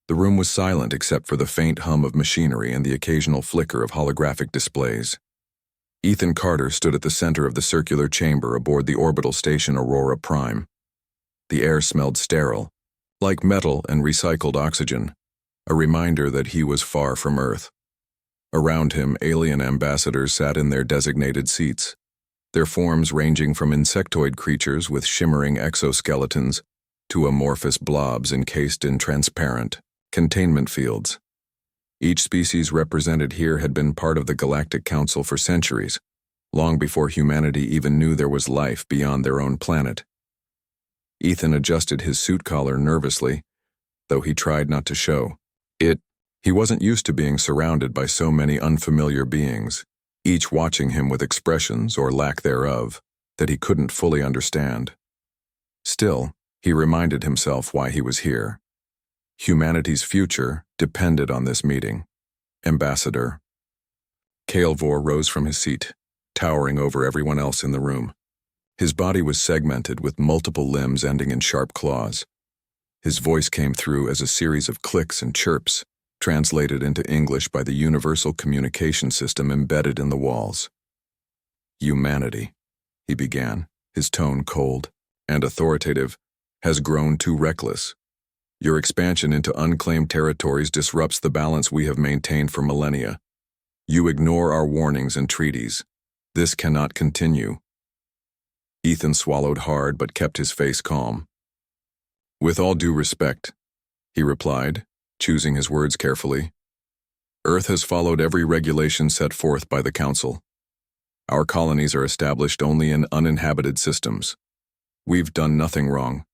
The room was silent except for the faint hum of machinery and the occasional flicker of holographic displays. Ethan Carter stood at the center of the circular chamber aboard the orbital station Aurora Prime. The air smelled sterile, like metal and recycled oxygen, a reminder that he was far from Earth. Around him, alien ambassadors sat in their designated seats, their forms ranging from insectoid creatures with shimmering exoskeletons to amorphous blobs encased in transparent containment fields. Each species represented here had been part of the Galactic Council for centuries, long before humanity even knew there was life beyond their own planet. Ethan adjusted his suit collar nervously, though he tried not to show it. He wasn't used to being surrounded by so many unfamiliar beings, each watching him with expressions, or lack thereof, that he couldn't fully understand. Still, he reminded himself why he was here. Humanity's future depended on this meeting. Ambassador. Calvor rose from his seat, towering over everyone else in the room. His body was segmented with multiple limbs ending in sharp claws. His voice came through as a series of clicks and chirps, translated into English by the universal communication system embedded in the walls. Humanity, he began, his tone cold and authoritative, has grown too reckless. Your expansion into unclaimed territories disrupts the balance we have maintained for millennia. You ignore our warnings and treaties. This cannot continue. Ethan swallowed hard but kept his face calm. With all due respect, he replied, choosing his words carefully. Earth has followed every regulation set forth by the Council. Our colonies are established only in uninhabited systems. We've done nothing wrong.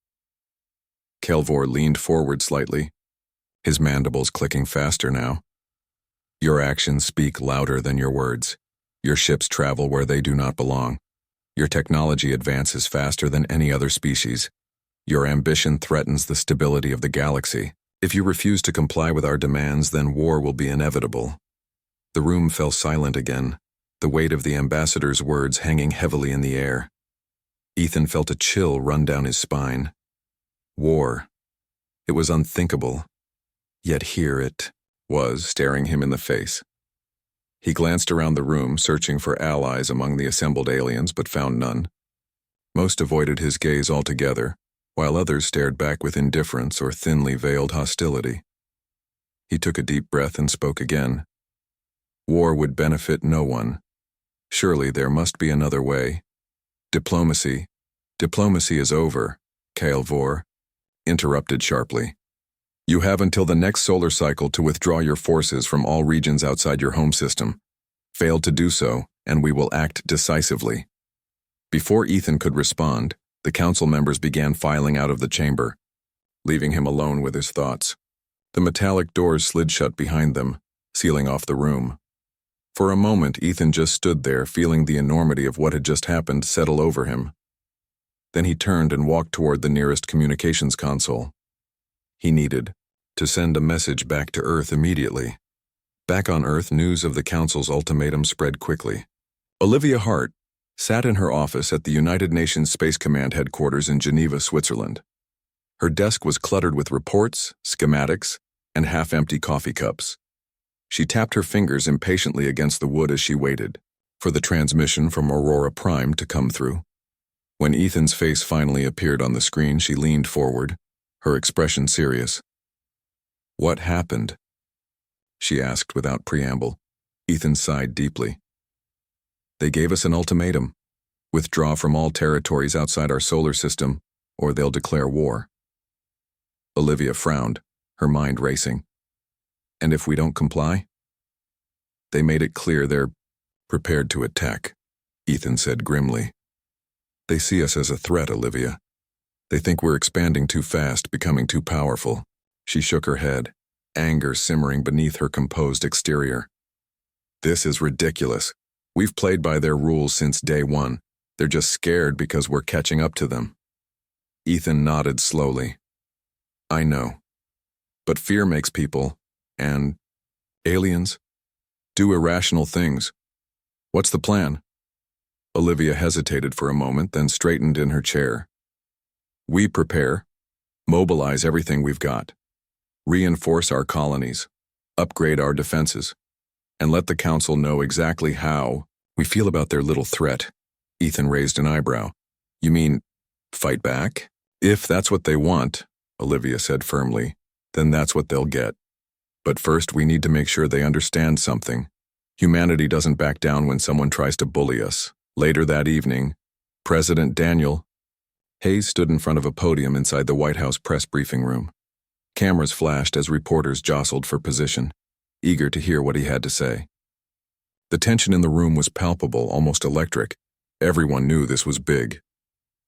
Calvor leaned forward slightly, his mandibles clicking faster now. Your actions speak louder than your words. Your ships travel where they do not belong. Your technology advances faster than any other species. Your ambition threatens the stability of the galaxy. If you refuse to comply with our demands, then war will be inevitable. The room fell silent again, the weight of the ambassador's words hanging heavily in the air. Ethan felt a chill run down his spine. War. It was unthinkable. Yet here it was, staring him in the face. He glanced around the room, searching for allies among the assembled aliens, but found none. Most avoided his gaze altogether, while others stared back with indifference or thinly veiled hostility. He took a deep breath and spoke again. War would benefit no one. Surely there must be another way. Diplomacy. Diplomacy is over, Calvor interrupted sharply. You have until the next solar cycle to withdraw your forces from all regions outside your home system. Fail to do so, and we will act decisively. Before Ethan could respond, the council members began filing out of the chamber, leaving him alone with his thoughts. The metallic doors slid shut behind them, sealing off the room. For a moment, Ethan just stood there, feeling the enormity of what had just happened settle over him. Then he turned and walked toward the nearest communications console. He needed to send a message back to Earth immediately. Back on Earth, news of the Council's ultimatum spread quickly. Olivia Hart sat in her office at the United Nations Space Command headquarters in Geneva, Switzerland. Her desk was cluttered with reports, schematics, and half-empty coffee cups. She tapped her fingers impatiently against the wood as she waited for the transmission from Aurora Prime to come through. When Ethan's face finally appeared on the screen, she leaned forward, her expression serious. What happened? She asked without preamble. Ethan sighed deeply. They gave us an ultimatum. Withdraw from all territories outside our solar system, or they'll declare war. Olivia frowned, her mind racing. And if we don't comply? They made it clear they're prepared to attack, Ethan said grimly. They see us as a threat, Olivia. They think we're expanding too fast, becoming too powerful. She shook her head, anger simmering beneath her composed exterior. This is ridiculous. We've played by their rules since day one. They're just scared because we're catching up to them. Ethan nodded slowly. I know. But fear makes people, and aliens, do irrational things. What's the plan? Olivia hesitated for a moment, then straightened in her chair. We prepare, mobilize everything we've got. reinforce our colonies, upgrade our defenses, and let the Council know exactly how we feel about their little threat." Ethan raised an eyebrow. "You mean, fight back?" "If that's what they want," Olivia said firmly, "then that's what they'll get. But first we need to make sure they understand something. Humanity doesn't back down when someone tries to bully us." Later that evening, President Daniel Hayes stood in front of a podium inside the White House press briefing room. Cameras flashed as reporters jostled for position, eager to hear what he had to say. The tension in the room was palpable, almost electric. Everyone knew this was big.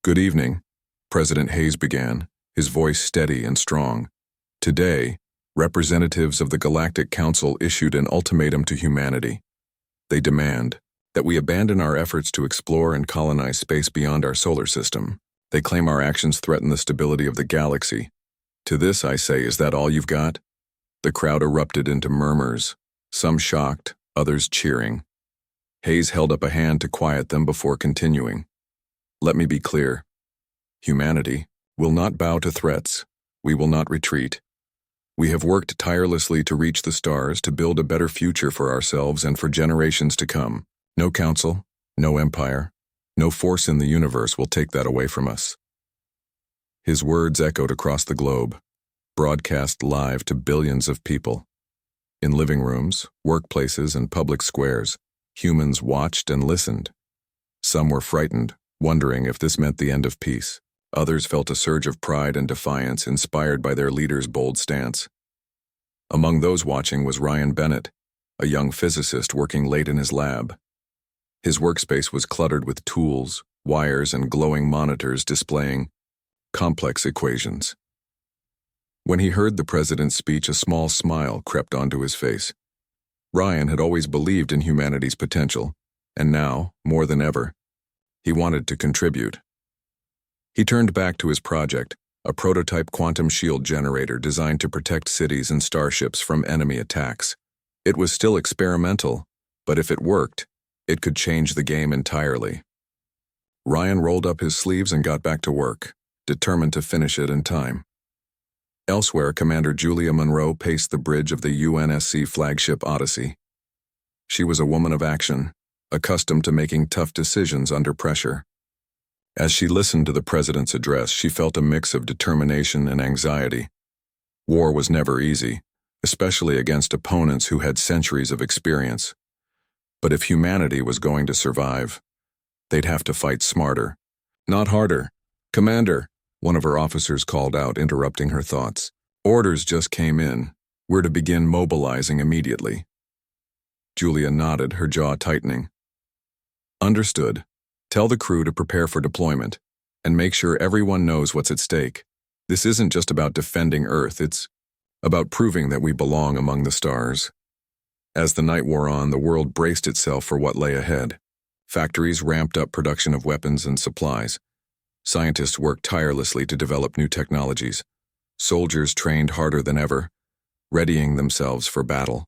"Good evening," President Hayes began, his voice steady and strong. "Today, representatives of the Galactic Council issued an ultimatum to humanity. They demand that we abandon our efforts to explore and colonize space beyond our solar system. They claim our actions threaten the stability of the galaxy. To this I say, is that all you've got?" The crowd erupted into murmurs, some shocked, others cheering. Hayes held up a hand to quiet them before continuing. "Let me be clear. Humanity will not bow to threats. We will not retreat. We have worked tirelessly to reach the stars, to build a better future for ourselves and for generations to come. No council, no empire, no force in the universe will take that away from us." His words echoed across the globe, broadcast live to billions of people. In living rooms, workplaces, and public squares, humans watched and listened. Some were frightened, wondering if this meant the end of peace. Others felt a surge of pride and defiance inspired by their leader's bold stance. Among those watching was Ryan Bennett, a young physicist working late in his lab. His workspace was cluttered with tools, wires, and glowing monitors displaying complex equations. When he heard the president's speech, a small smile crept onto his face. Ryan had always believed in humanity's potential, and now, more than ever, he wanted to contribute. He turned back to his project, a prototype quantum shield generator designed to protect cities and starships from enemy attacks. It was still experimental, but if it worked, it could change the game entirely. Ryan rolled up his sleeves and got back to work, determined to finish it in time. Elsewhere, Commander Julia Monroe paced the bridge of the UNSC flagship Odyssey. She was a woman of action, accustomed to making tough decisions under pressure. As she listened to the president's address, she felt a mix of determination and anxiety. War was never easy, especially against opponents who had centuries of experience. But if humanity was going to survive, they'd have to fight smarter, not harder. "Commander," one of her officers called out, interrupting her thoughts. "Orders just came in. We're to begin mobilizing immediately." Julia nodded, her jaw tightening. "Understood. Tell the crew to prepare for deployment, and make sure everyone knows what's at stake. This isn't just about defending Earth, it's about proving that we belong among the stars." As the night wore on, the world braced itself for what lay ahead. Factories ramped up production of weapons and supplies. Scientists worked tirelessly to develop new technologies. Soldiers trained harder than ever, readying themselves for battle.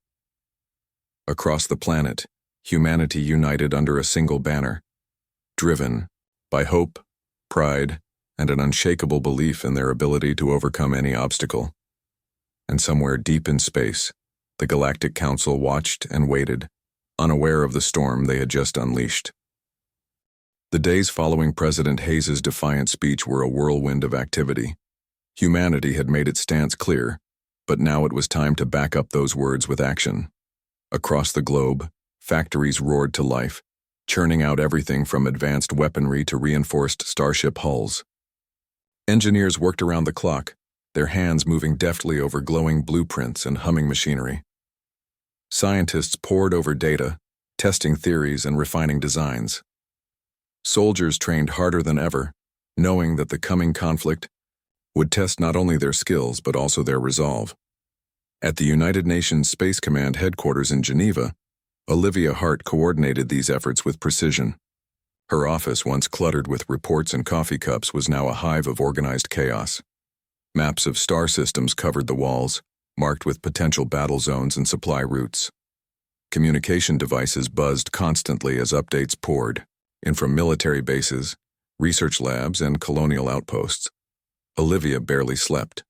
Across the planet, humanity united under a single banner, driven by hope, pride, and an unshakable belief in their ability to overcome any obstacle. And somewhere deep in space, the Galactic Council watched and waited, unaware of the storm they had just unleashed. The days following President Hayes' defiant speech were a whirlwind of activity. Humanity had made its stance clear, but now it was time to back up those words with action. Across the globe, factories roared to life, churning out everything from advanced weaponry to reinforced starship hulls. Engineers worked around the clock, their hands moving deftly over glowing blueprints and humming machinery. Scientists pored over data, testing theories and refining designs. Soldiers trained harder than ever, knowing that the coming conflict would test not only their skills but also their resolve. At the United Nations Space Command headquarters in Geneva, Olivia Hart coordinated these efforts with precision. Her office, once cluttered with reports and coffee cups, was now a hive of organized chaos. Maps of star systems covered the walls, marked with potential battle zones and supply routes. Communication devices buzzed constantly as updates poured in from military bases, research labs, and colonial outposts. Olivia barely slept,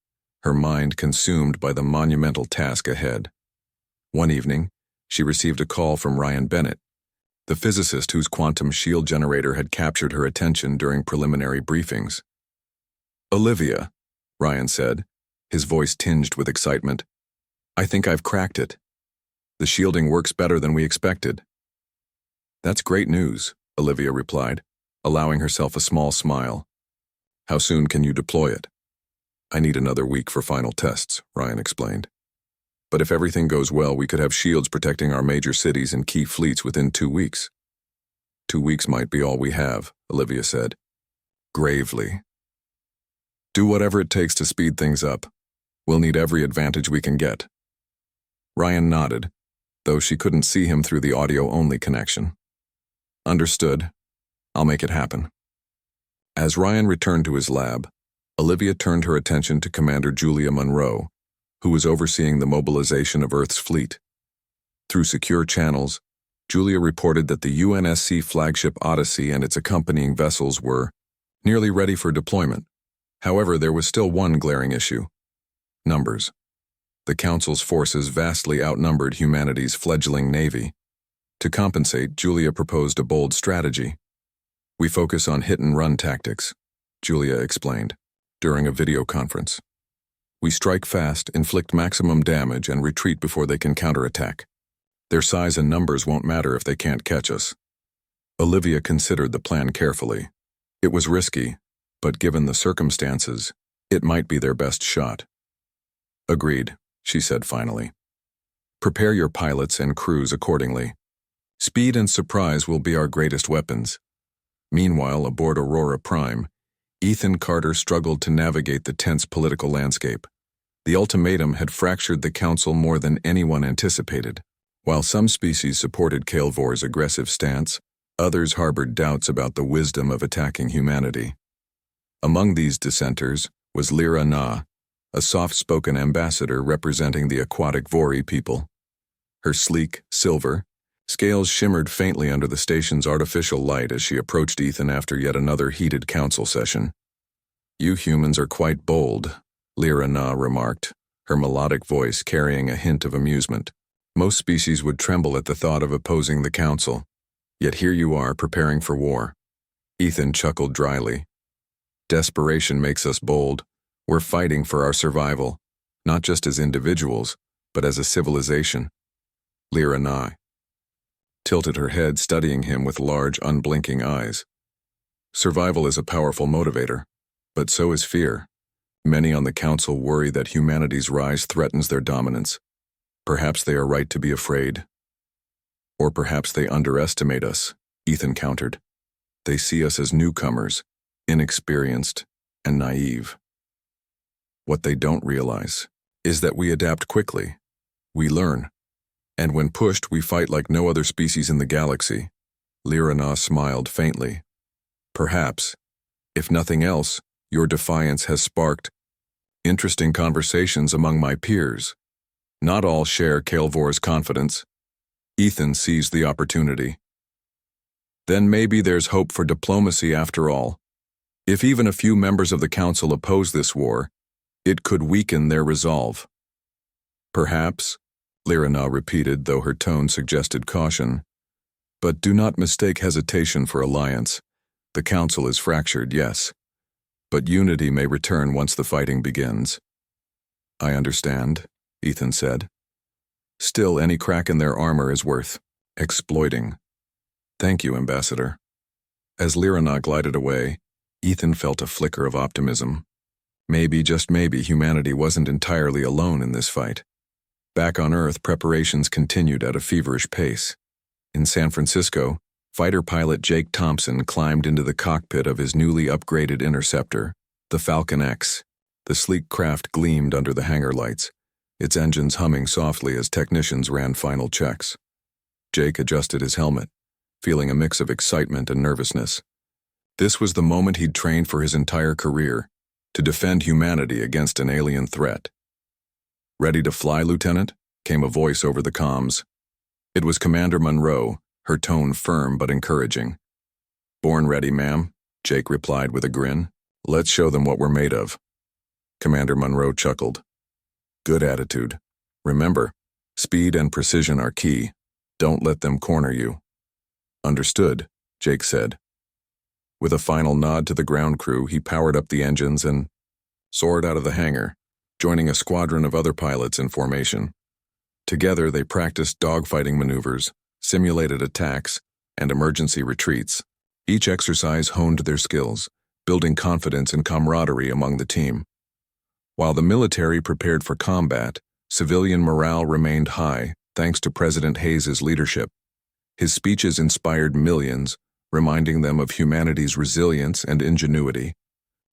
her mind consumed by the monumental task ahead. One evening, she received a call from Ryan Bennett, the physicist whose quantum shield generator had captured her attention during preliminary briefings. "Olivia," Ryan said, his voice tinged with excitement, "I think I've cracked it. The shielding works better than we expected." "That's great news," Olivia replied, allowing herself a small smile. "How soon can you deploy it?" "I need another week for final tests," Ryan explained. "But if everything goes well, we could have shields protecting our major cities and key fleets within 2 weeks." "2 weeks might be all we have," Olivia said, gravely. "Do whatever it takes to speed things up. We'll need every advantage we can get." Ryan nodded, though she couldn't see him through the audio-only connection. "Understood. I'll make it happen." As Ryan returned to his lab, Olivia turned her attention to Commander Julia Monroe, who was overseeing the mobilization of Earth's fleet. Through secure channels, Julia reported that the UNSC flagship Odyssey and its accompanying vessels were nearly ready for deployment. However, there was still one glaring issue: numbers. The Council's forces vastly outnumbered humanity's fledgling navy. To compensate, Julia proposed a bold strategy. "We focus on hit-and-run tactics," Julia explained, during a video conference. "We strike fast, inflict maximum damage, and retreat before they can counterattack. Their size and numbers won't matter if they can't catch us." Olivia considered the plan carefully. It was risky, but given the circumstances, it might be their best shot. "Agreed," she said finally. "Prepare your pilots and crews accordingly. Speed and surprise will be our greatest weapons." Meanwhile, aboard Aurora Prime, Ethan Carter struggled to navigate the tense political landscape. The ultimatum had fractured the Council more than anyone anticipated. While some species supported Kael'vor's aggressive stance, others harbored doubts about the wisdom of attacking humanity. Among these dissenters was Lyra Na, a soft-spoken ambassador representing the aquatic Vori people. Her sleek, silver, scales shimmered faintly under the station's artificial light as she approached Ethan after yet another heated council session. "You humans are quite bold," Lyra Na remarked, her melodic voice carrying a hint of amusement. "Most species would tremble at the thought of opposing the council. Yet here you are, preparing for war." Ethan chuckled dryly. "Desperation makes us bold. We're fighting for our survival, not just as individuals, but as a civilization." Lyra Na tilted her head, studying him with large, unblinking eyes. "Survival is a powerful motivator, but so is fear. Many on the Council worry that humanity's rise threatens their dominance. Perhaps they are right to be afraid. Or perhaps they underestimate us," Ethan countered. "They see us as newcomers, inexperienced, and naive. What they don't realize is that we adapt quickly. We learn. And when pushed, we fight like no other species in the galaxy." Lyra Na smiled faintly. "Perhaps, if nothing else, your defiance has sparked interesting conversations among my peers. Not all share Kael'vor's confidence." Ethan seized the opportunity. "Then maybe there's hope for diplomacy after all. If even a few members of the Council oppose this war, it could weaken their resolve." "Perhaps," Lyra Na repeated, though her tone suggested caution. "But do not mistake hesitation for alliance. The Council is fractured, yes, but unity may return once the fighting begins." "I understand," Ethan said. "Still, any crack in their armor is worth exploiting." "Thank you, Ambassador." As Lyra Na glided away, Ethan felt a flicker of optimism. Maybe, just maybe, humanity wasn't entirely alone in this fight. Back on Earth, preparations continued at a feverish pace. In San Francisco, fighter pilot Jake Thompson climbed into the cockpit of his newly upgraded interceptor, the Falcon X. The sleek craft gleamed under the hangar lights, its engines humming softly as technicians ran final checks. Jake adjusted his helmet, feeling a mix of excitement and nervousness. This was the moment he'd trained for his entire career, to defend humanity against an alien threat. "Ready to fly, Lieutenant?" came a voice over the comms. It was Commander Monroe, her tone firm but encouraging. "Born ready, ma'am," Jake replied with a grin. "Let's show them what we're made of." Commander Monroe chuckled. Good attitude. Remember, speed and precision are key. Don't let them corner you. Understood, Jake said. With a final nod to the ground crew, he powered up the engines and soared out of the hangar, joining a squadron of other pilots in formation. Together, they practiced dogfighting maneuvers, simulated attacks, and emergency retreats. Each exercise honed their skills, building confidence and camaraderie among the team. While the military prepared for combat, civilian morale remained high thanks to President Hayes's leadership. His speeches inspired millions, reminding them of humanity's resilience and ingenuity.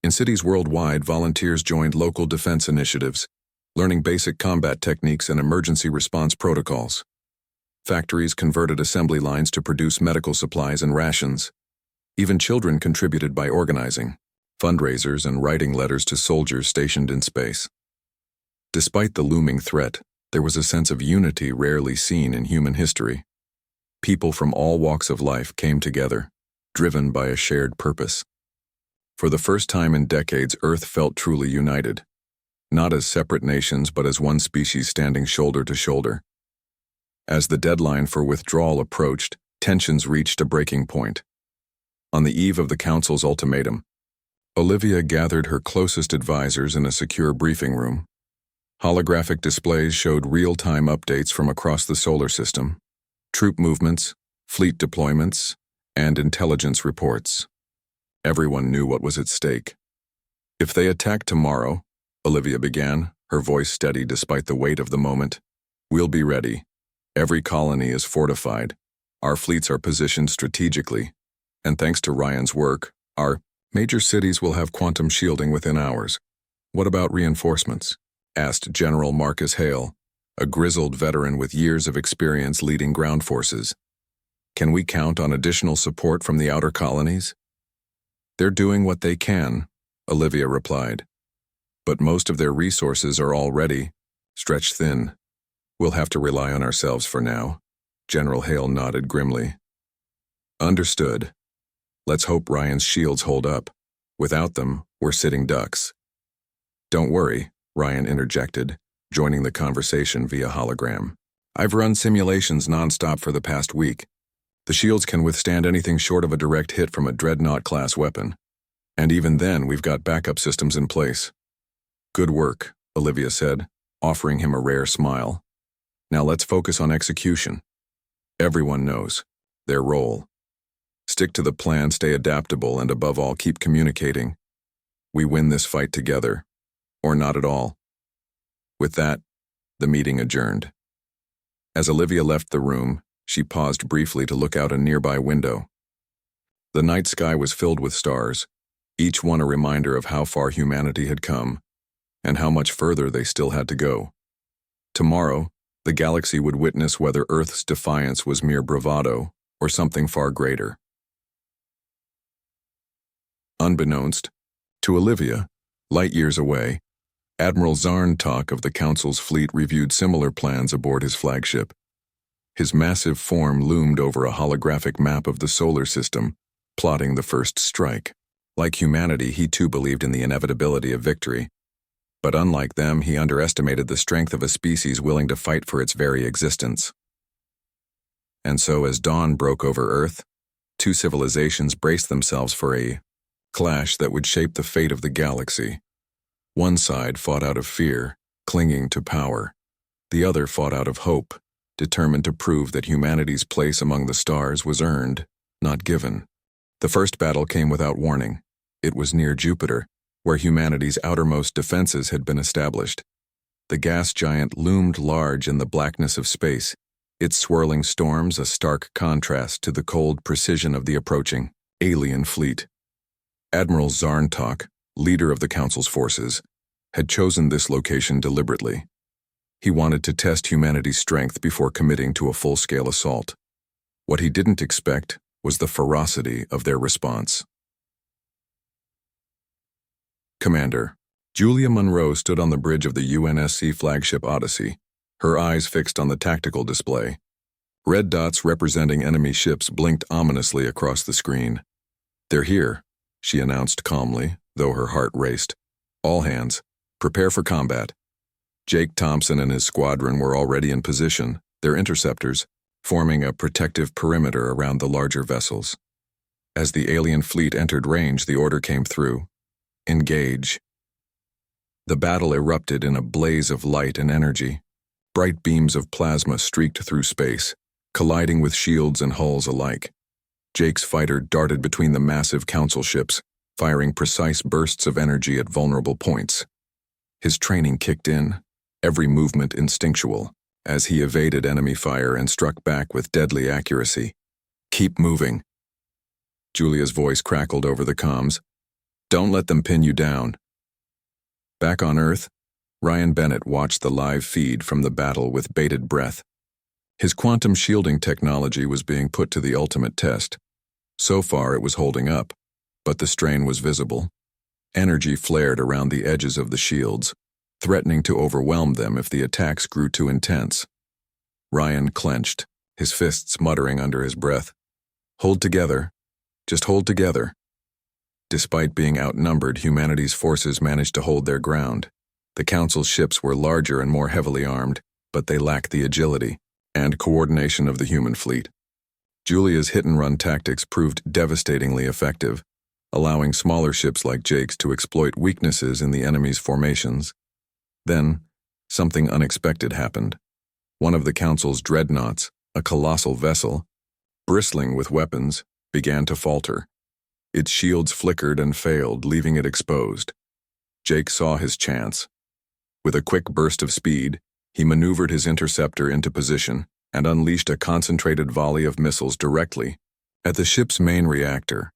In cities worldwide, volunteers joined local defense initiatives, learning basic combat techniques and emergency response protocols. Factories converted assembly lines to produce medical supplies and rations. Even children contributed by organizing fundraisers and writing letters to soldiers stationed in space. Despite the looming threat, there was a sense of unity rarely seen in human history. People from all walks of life came together, driven by a shared purpose. For the first time in decades, Earth felt truly united, not as separate nations but as one species standing shoulder to shoulder. As the deadline for withdrawal approached, tensions reached a breaking point. On the eve of the Council's ultimatum, Olivia gathered her closest advisors in a secure briefing room. Holographic displays showed real-time updates from across the solar system, troop movements, fleet deployments, and intelligence reports. Everyone knew what was at stake. If they attack tomorrow, Olivia began, her voice steady despite the weight of the moment, we'll be ready. Every colony is fortified. Our fleets are positioned strategically. And thanks to Ryan's work, our major cities will have quantum shielding within hours. What about reinforcements? Asked General Marcus Hale, a grizzled veteran with years of experience leading ground forces. Can we count on additional support from the outer colonies? They're doing what they can, Olivia replied. But most of their resources are already stretched thin. We'll have to rely on ourselves for now. General Hale nodded grimly. Understood. Let's hope Ryan's shields hold up. Without them, we're sitting ducks. Don't worry, Ryan interjected, joining the conversation via hologram. I've run simulations nonstop for the past week. The shields can withstand anything short of a direct hit from a Dreadnought-class weapon. And even then, we've got backup systems in place. Good work, Olivia said, offering him a rare smile. Now let's focus on execution. Everyone knows their role. Stick to the plan, stay adaptable, and above all, keep communicating. We win this fight together, or not at all. With that, the meeting adjourned. As Olivia left the room, she paused briefly to look out a nearby window. The night sky was filled with stars, each one a reminder of how far humanity had come, and how much further they still had to go. Tomorrow, the galaxy would witness whether Earth's defiance was mere bravado or something far greater. Unbeknownst to Olivia, light years away, Admiral Zarntok of the Council's fleet reviewed similar plans aboard his flagship. His massive form loomed over a holographic map of the solar system, plotting the first strike. Like humanity, he too believed in the inevitability of victory. But unlike them, he underestimated the strength of a species willing to fight for its very existence. And so, as dawn broke over Earth, two civilizations braced themselves for a clash that would shape the fate of the galaxy. One side fought out of fear, clinging to power. The other fought out of hope, determined to prove that humanity's place among the stars was earned, not given. The first battle came without warning. It was near Jupiter, where humanity's outermost defenses had been established. The gas giant loomed large in the blackness of space, its swirling storms a stark contrast to the cold precision of the approaching alien fleet. Admiral Zarntok, leader of the Council's forces, had chosen this location deliberately. He wanted to test humanity's strength before committing to a full-scale assault. What he didn't expect was the ferocity of their response. Commander, Julia Monroe stood on the bridge of the UNSC flagship Odyssey, her eyes fixed on the tactical display. Red dots representing enemy ships blinked ominously across the screen. They're here, she announced calmly, though her heart raced. All hands, Prepare for combat. Jake Thompson and his squadron were already in position, their interceptors, forming a protective perimeter around the larger vessels. As the alien fleet entered range, the order came through. Engage. The battle erupted in a blaze of light and energy. Bright beams of plasma streaked through space, colliding with shields and hulls alike. Jake's fighter darted between the massive council ships, firing precise bursts of energy at vulnerable points. His training kicked in, every movement instinctual, as he evaded enemy fire and struck back with deadly accuracy. Keep moving. Julia's voice crackled over the comms. Don't let them pin you down. Back on Earth, Ryan Bennett watched the live feed from the battle with bated breath. His quantum shielding technology was being put to the ultimate test. So far it was holding up, but the strain was visible. Energy flared around the edges of the shields, threatening to overwhelm them if the attacks grew too intense. Ryan clenched, his fists muttering under his breath. Hold together. Just hold together. Despite being outnumbered, humanity's forces managed to hold their ground. The Council's ships were larger and more heavily armed, but they lacked the agility and coordination of the human fleet. Julia's hit-and-run tactics proved devastatingly effective, allowing smaller ships like Jake's to exploit weaknesses in the enemy's formations. Then, something unexpected happened. One of the Council's dreadnoughts, a colossal vessel, bristling with weapons, began to falter. Its shields flickered and failed, leaving it exposed. Jake saw his chance. With a quick burst of speed, he maneuvered his interceptor into position and unleashed a concentrated volley of missiles directly at the ship's main reactor.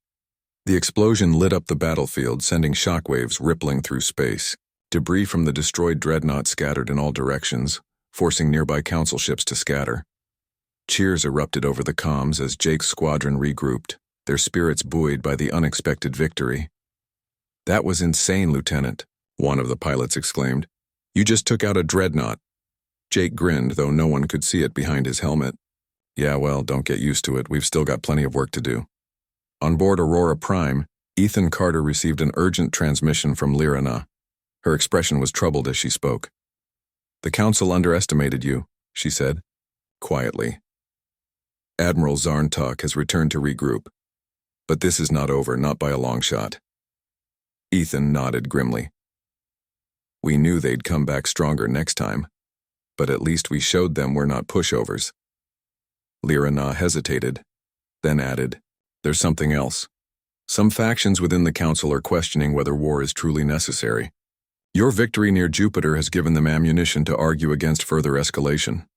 The explosion lit up the battlefield, sending shockwaves rippling through space. Debris from the destroyed dreadnought scattered in all directions, forcing nearby council ships to scatter. Cheers erupted over the comms as Jake's squadron regrouped, their spirits buoyed by the unexpected victory. "That was insane, Lieutenant," one of the pilots exclaimed. "You just took out a dreadnought." Jake grinned, though no one could see it behind his helmet. "Yeah, well, don't get used to it. We've still got plenty of work to do." On board Aurora Prime, Ethan Carter received an urgent transmission from Lirana. Her expression was troubled as she spoke. "The Council underestimated you," she said, quietly. "Admiral Zarntok has returned to regroup. But this is not over, not by a long shot." Ethan nodded grimly. "We knew they'd come back stronger next time, but at least we showed them we're not pushovers." Lirana hesitated, then added, "There's something else. Some factions within the Council are questioning whether war is truly necessary. Your victory near Jupiter has given them ammunition to argue against further escalation."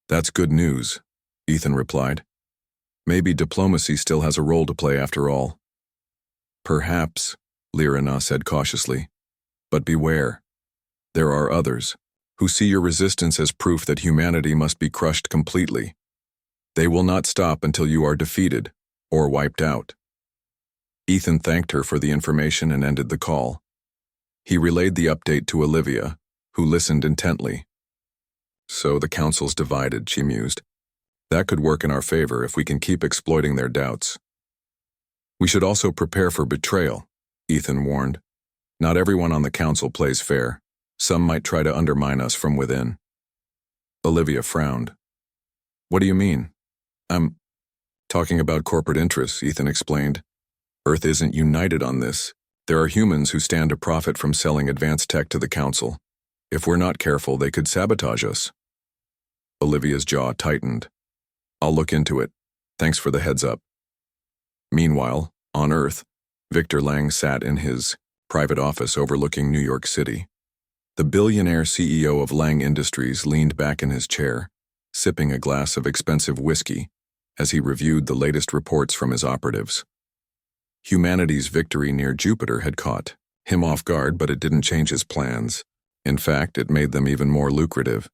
"That's good news," Ethan replied. "Maybe diplomacy still has a role to play after all." "Perhaps," Lirana said cautiously. "But beware. There are others who see your resistance as proof that humanity must be crushed completely. They will not stop until you are defeated or wiped out." Ethan thanked her for the information and ended the call. He relayed the update to Olivia, who listened intently. "So the Council's divided," she mused. "That could work in our favor if we can keep exploiting their doubts." "We should also prepare for betrayal," Ethan warned. "Not everyone on the Council plays fair. Some might try to undermine us from within." Olivia frowned. "What do you mean?" "I'm talking about corporate interests," Ethan explained. "Earth isn't united on this. There are humans who stand to profit from selling advanced tech to the Council. If we're not careful, they could sabotage us." Olivia's jaw tightened. "I'll look into it. Thanks for the heads up." Meanwhile, on Earth, Victor Lang sat in his private office overlooking New York City. The billionaire CEO of Lang Industries leaned back in his chair, sipping a glass of expensive whiskey as he reviewed the latest reports from his operatives. Humanity's victory near Jupiter had caught him off guard, but it didn't change his plans. In fact, it made them even more lucrative.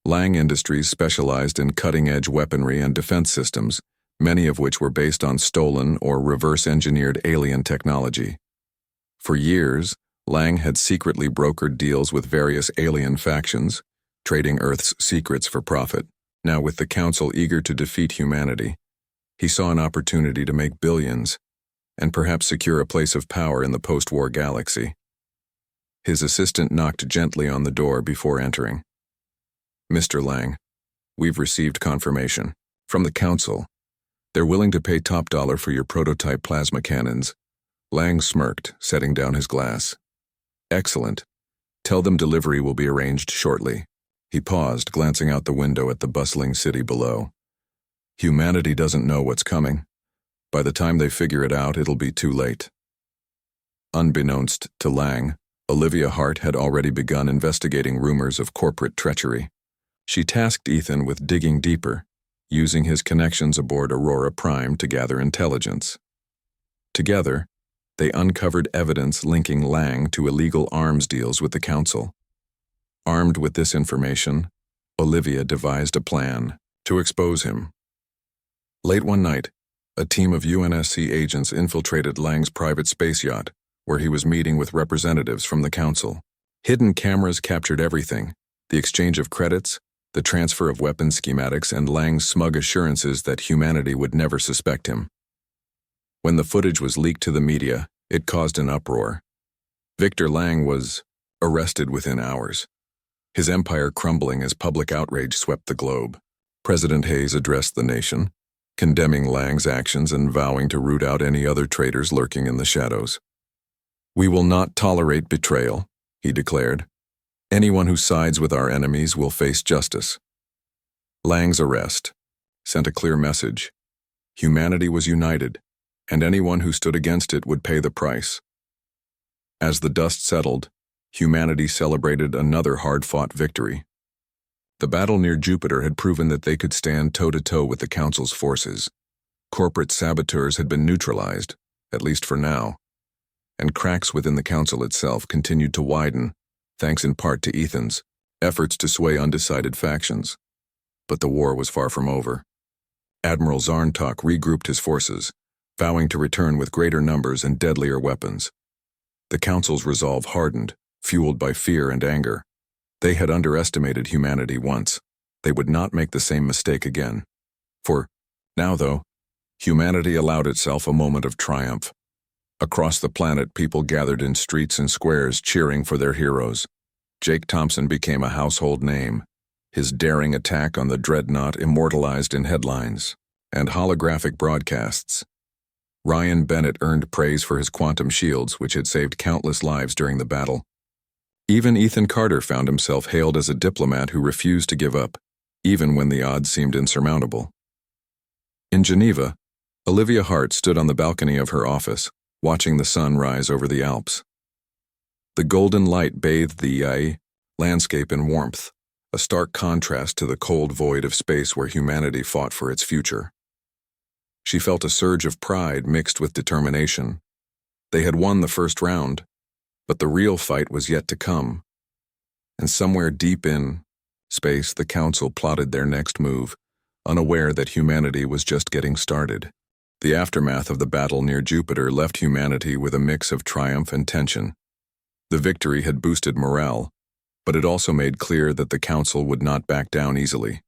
Lang Industries specialized in cutting-edge weaponry and defense systems, many of which were based on stolen or reverse-engineered alien technology. For years, Lang had secretly brokered deals with various alien factions, trading Earth's secrets for profit. Now, with the Council eager to defeat humanity, he saw an opportunity to make billions and perhaps secure a place of power in the post-war galaxy. His assistant knocked gently on the door before entering. "Mr. Lang, we've received confirmation from the council. They're willing to pay top dollar for your prototype plasma cannons." Lang smirked, setting down his glass. "Excellent. Tell them delivery will be arranged shortly." He paused, glancing out the window at the bustling city below. Humanity doesn't know what's coming. By the time they figure it out, it'll be too late. Unbeknownst to Lang, Olivia Hart had already begun investigating rumors of corporate treachery. She tasked Ethan with digging deeper, using his connections aboard Aurora Prime to gather intelligence. Together, they uncovered evidence linking Lang to illegal arms deals with the council. Armed with this information, Olivia devised a plan to expose him. Late one night, a team of UNSC agents infiltrated Lang's private space yacht, where he was meeting with representatives from the council. Hidden cameras captured everything: the exchange of credits, the transfer of weapons schematics, and Lang's smug assurances that humanity would never suspect him. When the footage was leaked to the media, it caused an uproar. Victor Lang was arrested within hours, his empire crumbling as public outrage swept the globe. President Hayes addressed the nation, condemning Lang's actions and vowing to root out any other traitors lurking in the shadows. "We will not tolerate betrayal," he declared. "Anyone who sides with our enemies will face justice." Lang's arrest sent a clear message. Humanity was united, and anyone who stood against it would pay the price. As the dust settled, humanity celebrated another hard-fought victory. The battle near Jupiter had proven that they could stand toe-to-toe with the Council's forces. Corporate saboteurs had been neutralized, at least for now, and cracks within the Council itself continued to widen, thanks in part to Ethan's efforts to sway undecided factions. But the war was far from over. Admiral Zarntok regrouped his forces, vowing to return with greater numbers and deadlier weapons. The Council's resolve hardened, fueled by fear and anger. They had underestimated humanity once. They would not make the same mistake again. For now, though, humanity allowed itself a moment of triumph. Across the planet, people gathered in streets and squares cheering for their heroes. Jake Thompson became a household name, his daring attack on the dreadnought immortalized in headlines and holographic broadcasts. Ryan Bennett earned praise for his quantum shields, which had saved countless lives during the battle. Even Ethan Carter found himself hailed as a diplomat who refused to give up, even when the odds seemed insurmountable. In Geneva, Olivia Hart stood on the balcony of her office, watching the sun rise over the Alps. The golden light bathed the landscape in warmth, a stark contrast to the cold void of space where humanity fought for its future. She felt a surge of pride mixed with determination. They had won the first round, but the real fight was yet to come. And somewhere deep in space, the Council plotted their next move, unaware that humanity was just getting started. The aftermath of the battle near Jupiter left humanity with a mix of triumph and tension. The victory had boosted morale, but it also made clear that the Council would not back down easily.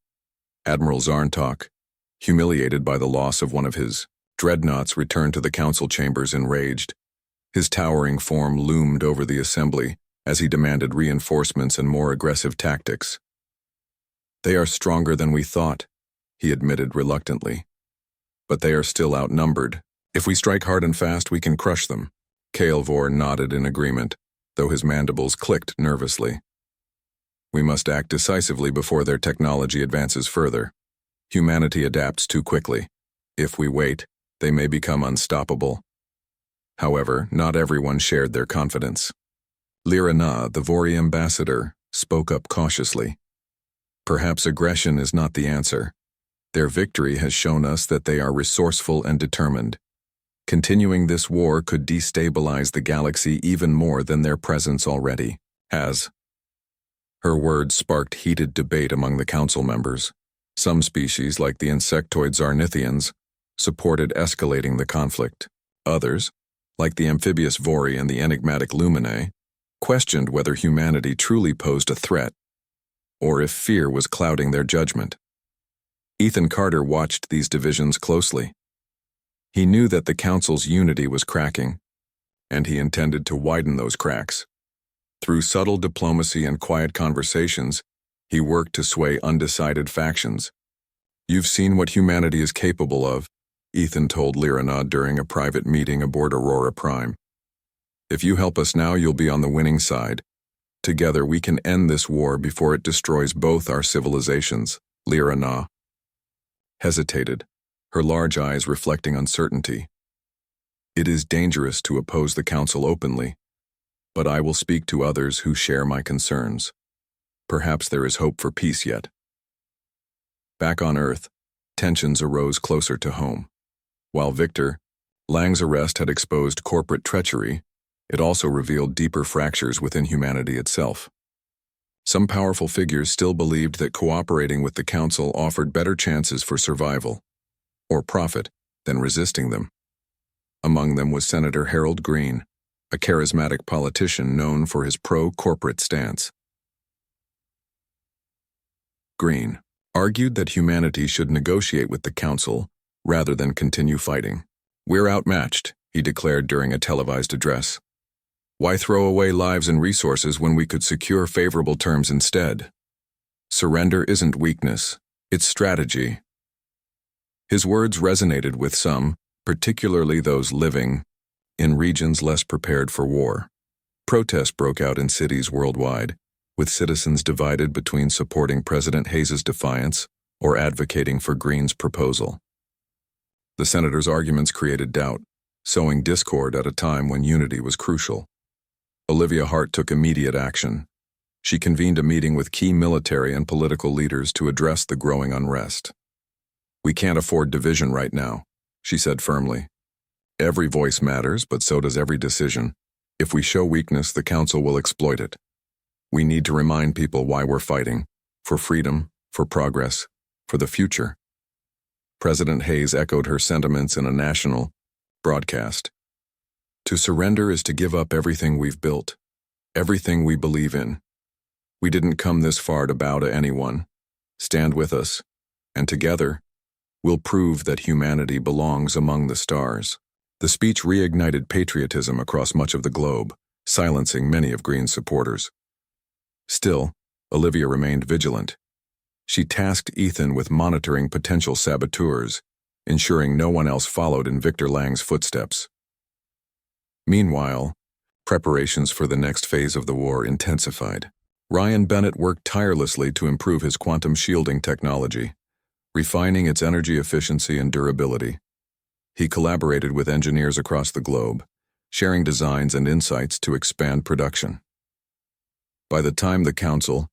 Admiral Zarntok, humiliated by the loss of one of his dreadnoughts, returned to the Council chambers enraged. His towering form loomed over the assembly as he demanded reinforcements and more aggressive tactics. "They are stronger than we thought," he admitted reluctantly. "But they are still outnumbered. If we strike hard and fast, we can crush them." Kael'vor nodded in agreement, though his mandibles clicked nervously. "We must act decisively before their technology advances further. Humanity adapts too quickly. If we wait, they may become unstoppable." However, not everyone shared their confidence. Lyra Na, the Vori ambassador, spoke up cautiously. "Perhaps aggression is not the answer. Their victory has shown us that they are resourceful and determined. Continuing this war could destabilize the galaxy even more than their presence already has." Her words sparked heated debate among the Council members. Some species, like the insectoid Zarnithians, supported escalating the conflict. Others, like the amphibious Vori and the enigmatic Luminae, questioned whether humanity truly posed a threat, or if fear was clouding their judgment. Ethan Carter watched these divisions closely. He knew that the Council's unity was cracking, and he intended to widen those cracks. Through subtle diplomacy and quiet conversations, he worked to sway undecided factions. "You've seen what humanity is capable of," Ethan told Lyrina during a private meeting aboard Aurora Prime. "If you help us now, you'll be on the winning side. Together we can end this war before it destroys both our civilizations." Lyrina hesitated, her large eyes reflecting uncertainty. "It is dangerous to oppose the Council openly, but I will speak to others who share my concerns. Perhaps there is hope for peace yet." Back on Earth, tensions arose closer to home. While Victor, Lang's arrest had exposed corporate treachery, it also revealed deeper fractures within humanity itself. Some powerful figures still believed that cooperating with the Council offered better chances for survival, or profit, than resisting them. Among them was Senator Harold Green, a charismatic politician known for his pro-corporate stance. Green argued that humanity should negotiate with the Council rather than continue fighting. "We're outmatched," he declared during a televised address. "Why throw away lives and resources when we could secure favorable terms instead? Surrender isn't weakness, it's strategy." His words resonated with some, particularly those living in regions less prepared for war. Protests broke out in cities worldwide, with citizens divided between supporting President Hayes' defiance or advocating for Green's proposal. The senator's arguments created doubt, sowing discord at a time when unity was crucial. Olivia Hart took immediate action. She convened a meeting with key military and political leaders to address the growing unrest. "We can't afford division right now," she said firmly. "Every voice matters, but so does every decision. If we show weakness, the Council will exploit it. We need to remind people why we're fighting, for freedom, for progress, for the future." President Hayes echoed her sentiments in a national broadcast. "To surrender is to give up everything we've built, everything we believe in. We didn't come this far to bow to anyone. Stand with us, and together, we'll prove that humanity belongs among the stars." The speech reignited patriotism across much of the globe, silencing many of Green's supporters. Still, Olivia remained vigilant. She tasked Ethan with monitoring potential saboteurs, ensuring no one else followed in Victor Lang's footsteps. Meanwhile, preparations for the next phase of the war intensified. Ryan Bennett worked tirelessly to improve his quantum shielding technology, refining its energy efficiency and durability. He collaborated with engineers across the globe, sharing designs and insights to expand production. By the time the Council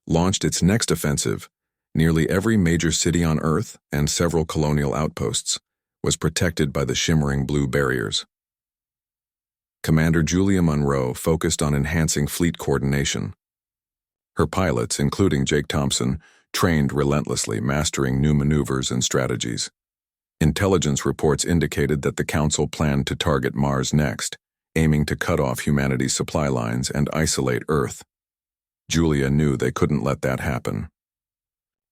launched its next offensive, nearly every major city on Earth and several colonial outposts was protected by the shimmering blue barriers. Commander Julia Monroe focused on enhancing fleet coordination. Her pilots, including Jake Thompson, trained relentlessly, mastering new maneuvers and strategies. Intelligence reports indicated that the Council planned to target Mars next, aiming to cut off humanity's supply lines and isolate Earth. Julia knew they couldn't let that happen.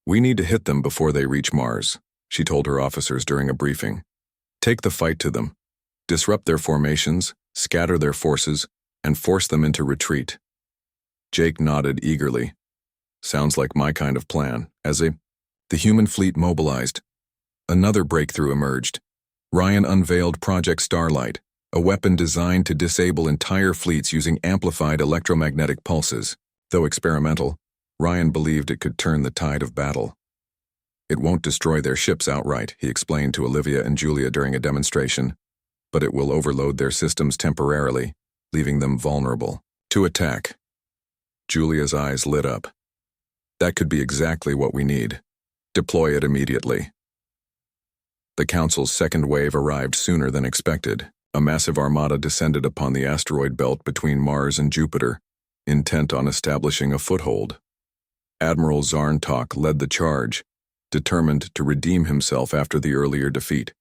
"We need to hit them before they reach Mars," she told her officers during a briefing. "Take the fight to them. Disrupt their formations, scatter their forces, and force them into retreat." Jake nodded eagerly. "Sounds like my kind of plan." The human fleet mobilized. Another breakthrough emerged. Ryan unveiled Project Starlight, a weapon designed to disable entire fleets using amplified electromagnetic pulses. Though experimental, Ryan believed it could turn the tide of battle. "It won't destroy their ships outright," he explained to Olivia and Julia during a demonstration, "but it will overload their systems temporarily, leaving them vulnerable to attack." Julia's eyes lit up. "That could be exactly what we need. Deploy it immediately." The Council's second wave arrived sooner than expected. A massive armada descended upon the asteroid belt between Mars and Jupiter, intent on establishing a foothold. Admiral Zarntok led the charge, determined to redeem himself after the earlier defeat.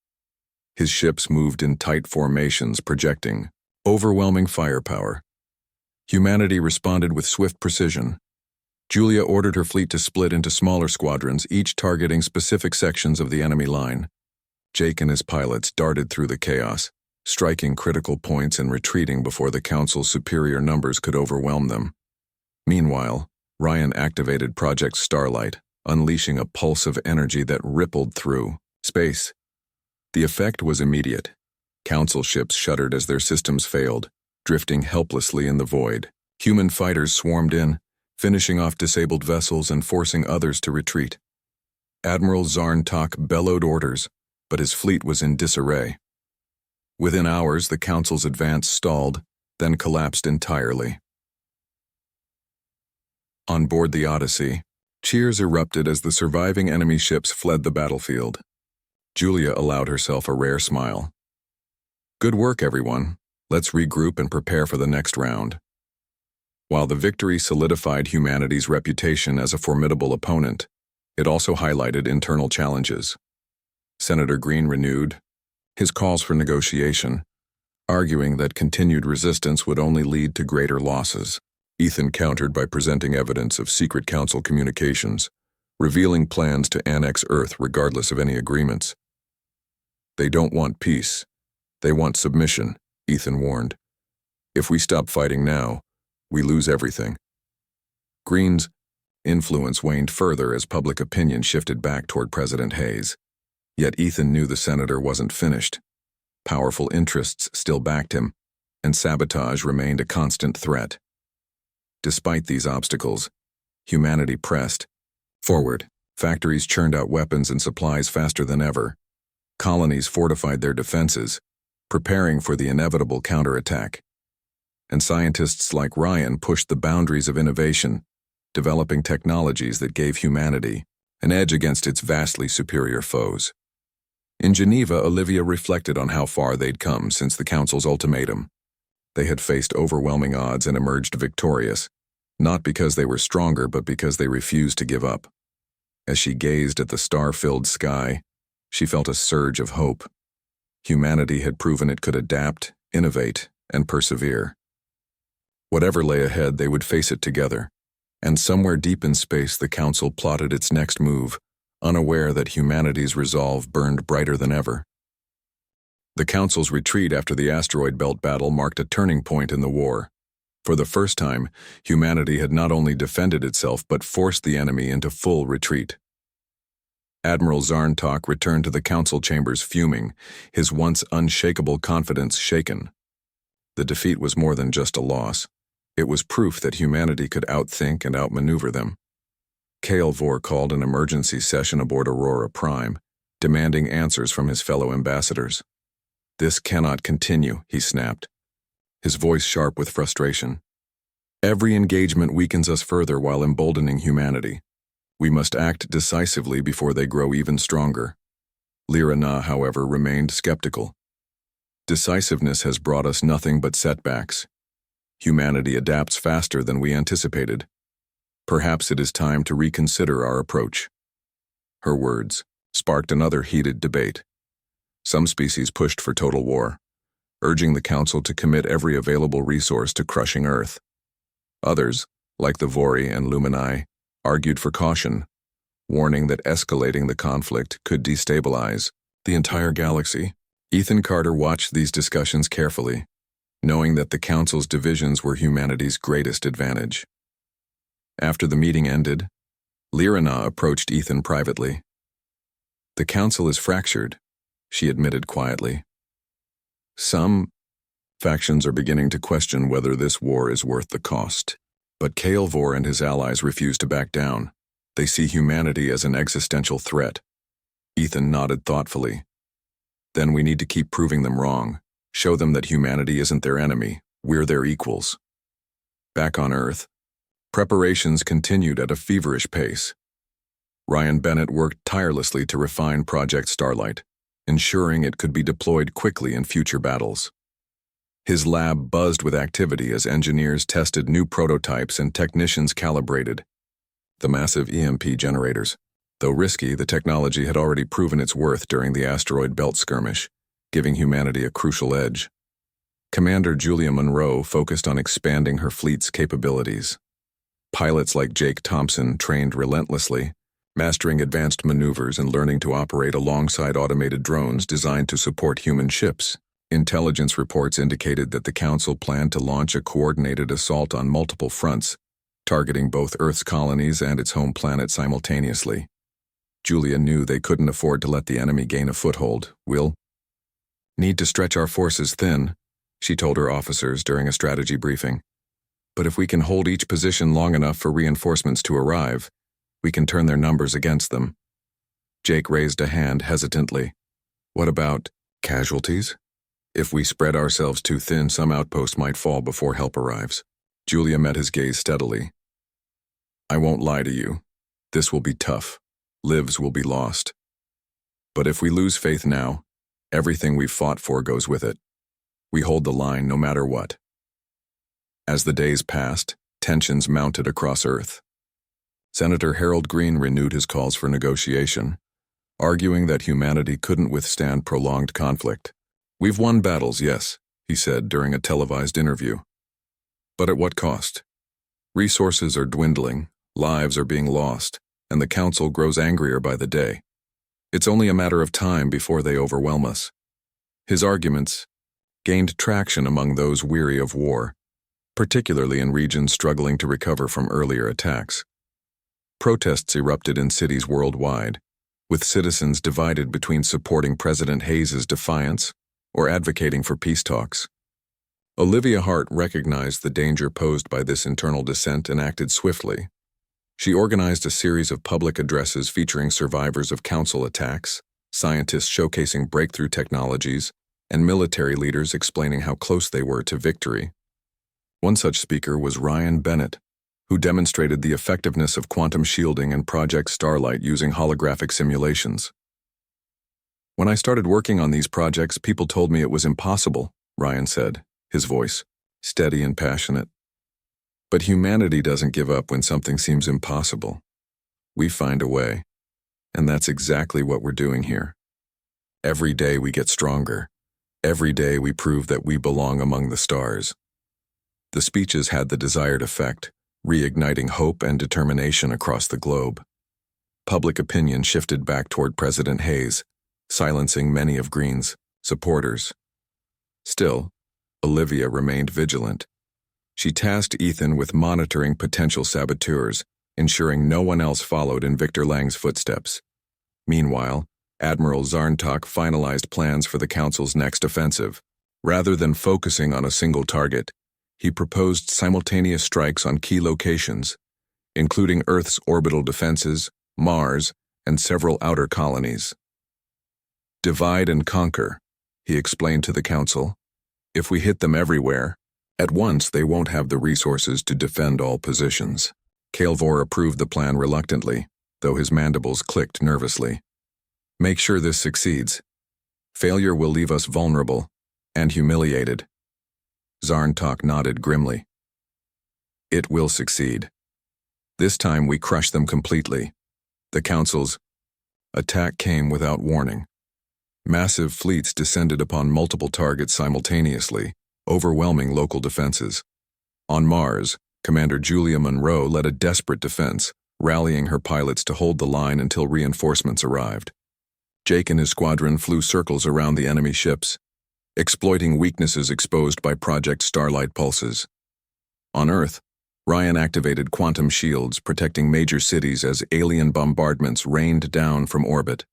His ships moved in tight formations, projecting overwhelming firepower. Humanity responded with swift precision. Julia ordered her fleet to split into smaller squadrons, each targeting specific sections of the enemy line. Jake and his pilots darted through the chaos, striking critical points and retreating before the Council's superior numbers could overwhelm them. Meanwhile, Ryan activated Project Starlight, unleashing a pulse of energy that rippled through space. The effect was immediate. Council ships shuddered as their systems failed, drifting helplessly in the void. Human fighters swarmed in, finishing off disabled vessels and forcing others to retreat. Admiral Zarntok bellowed orders, but his fleet was in disarray. Within hours, the Council's advance stalled, then collapsed entirely. On board the Odyssey, cheers erupted as the surviving enemy ships fled the battlefield. Julia allowed herself a rare smile. "Good work, everyone. Let's regroup and prepare for the next round." While the victory solidified humanity's reputation as a formidable opponent, it also highlighted internal challenges. Senator Green renewed his calls for negotiation, arguing that continued resistance would only lead to greater losses. Ethan countered by presenting evidence of secret council communications, revealing plans to annex Earth regardless of any agreements. "They don't want peace. They want submission," Ethan warned. "If we stop fighting now, we lose everything." Green's influence waned further as public opinion shifted back toward President Hayes. Yet Ethan knew the senator wasn't finished. Powerful interests still backed him, and sabotage remained a constant threat. Despite these obstacles, humanity pressed forward. Factories churned out weapons and supplies faster than ever. Colonies fortified their defenses, preparing for the inevitable counterattack. And scientists like Ryan pushed the boundaries of innovation, developing technologies that gave humanity an edge against its vastly superior foes. In Geneva, Olivia reflected on how far they'd come since the Council's ultimatum. They had faced overwhelming odds and emerged victorious, not because they were stronger but because they refused to give up. As she gazed at the star-filled sky, she felt a surge of hope. Humanity had proven it could adapt, innovate, and persevere. Whatever lay ahead, they would face it together. And somewhere deep in space, the Council plotted its next move, unaware that humanity's resolve burned brighter than ever. The Council's retreat after the asteroid belt battle marked a turning point in the war. For the first time, humanity had not only defended itself but forced the enemy into full retreat. Admiral Zarntok returned to the Council chambers fuming, his once unshakable confidence shaken. The defeat was more than just a loss. It was proof that humanity could outthink and outmaneuver them. Vor called an emergency session aboard Aurora Prime, demanding answers from his fellow ambassadors. "This cannot continue," he snapped, his voice sharp with frustration. "Every engagement weakens us further while emboldening humanity. We must act decisively before they grow even stronger." Lyra Na, however, remained skeptical. "Decisiveness has brought us nothing but setbacks. Humanity adapts faster than we anticipated. Perhaps it is time to reconsider our approach." Her words sparked another heated debate. Some species pushed for total war, urging the Council to commit every available resource to crushing Earth. Others, like the Vori and Lumini, argued for caution, warning that escalating the conflict could destabilize the entire galaxy. Ethan Carter watched these discussions carefully, knowing that the Council's divisions were humanity's greatest advantage. After the meeting ended, Lyra Na approached Ethan privately. "The Council is fractured," she admitted quietly. "Some factions are beginning to question whether this war is worth the cost. But Vor and his allies refuse to back down. They see humanity as an existential threat." Ethan nodded thoughtfully. "Then we need to keep proving them wrong. Show them that humanity isn't their enemy, we're their equals." Back on Earth, preparations continued at a feverish pace. Ryan Bennett worked tirelessly to refine Project Starlight, ensuring it could be deployed quickly in future battles. His lab buzzed with activity as engineers tested new prototypes and technicians calibrated the massive EMP generators. Though risky, the technology had already proven its worth during the asteroid belt skirmish, giving humanity a crucial edge. Commander Julia Monroe focused on expanding her fleet's capabilities. Pilots like Jake Thompson trained relentlessly, mastering advanced maneuvers and learning to operate alongside automated drones designed to support human ships. Intelligence reports indicated that the Council planned to launch a coordinated assault on multiple fronts, targeting both Earth's colonies and its home planet simultaneously. Julia knew they couldn't afford to let the enemy gain a foothold. "We'll need to stretch our forces thin," she told her officers during a strategy briefing. "But if we can hold each position long enough for reinforcements to arrive, we can turn their numbers against them." Jake raised a hand hesitantly. "What about casualties? If we spread ourselves too thin, some outpost might fall before help arrives." Julia met his gaze steadily. "I won't lie to you. This will be tough. Lives will be lost. But if we lose faith now, everything we've fought for goes with it. We hold the line no matter what." As the days passed, tensions mounted across Earth. Senator Harold Green renewed his calls for negotiation, arguing that humanity couldn't withstand prolonged conflict. "We've won battles, yes," he said during a televised interview. "But at what cost? Resources are dwindling, lives are being lost, and the Council grows angrier by the day. It's only a matter of time before they overwhelm us." His arguments gained traction among those weary of war, particularly in regions struggling to recover from earlier attacks. Protests erupted in cities worldwide, with citizens divided between supporting President Hayes's defiance or advocating for peace talks. Olivia Hart recognized the danger posed by this internal dissent and acted swiftly. She organized a series of public addresses featuring survivors of Council attacks, scientists showcasing breakthrough technologies, and military leaders explaining how close they were to victory. One such speaker was Ryan Bennett, who demonstrated the effectiveness of quantum shielding and Project Starlight using holographic simulations. "When I started working on these projects, people told me it was impossible," Ryan said, his voice steady and passionate. "But humanity doesn't give up when something seems impossible. We find a way, and that's exactly what we're doing here. Every day we get stronger. Every day we prove that we belong among the stars." The speeches had the desired effect, reigniting hope and determination across the globe. Public opinion shifted back toward President Hayes, silencing many of Green's supporters. Still, Olivia remained vigilant. She tasked Ethan with monitoring potential saboteurs, ensuring no one else followed in Victor Lang's footsteps. Meanwhile, Admiral Zarntok finalized plans for the Council's next offensive. Rather than focusing on a single target, he proposed simultaneous strikes on key locations, including Earth's orbital defenses, Mars, and several outer colonies. "Divide and conquer," he explained to the Council. "If we hit them everywhere, at once they won't have the resources to defend all positions." Kael'vor approved the plan reluctantly, though his mandibles clicked nervously. "Make sure this succeeds. Failure will leave us vulnerable and humiliated." Zarntok nodded grimly. "It will succeed. This time we crush them completely." The Council's attack came without warning. Massive fleets descended upon multiple targets simultaneously, overwhelming local defenses. On Mars, Commander Julia Monroe led a desperate defense, rallying her pilots to hold the line until reinforcements arrived. Jake and his squadron flew circles around the enemy ships, exploiting weaknesses exposed by Project Starlight pulses. On Earth, Ryan activated quantum shields protecting major cities as alien bombardments rained down from orbit.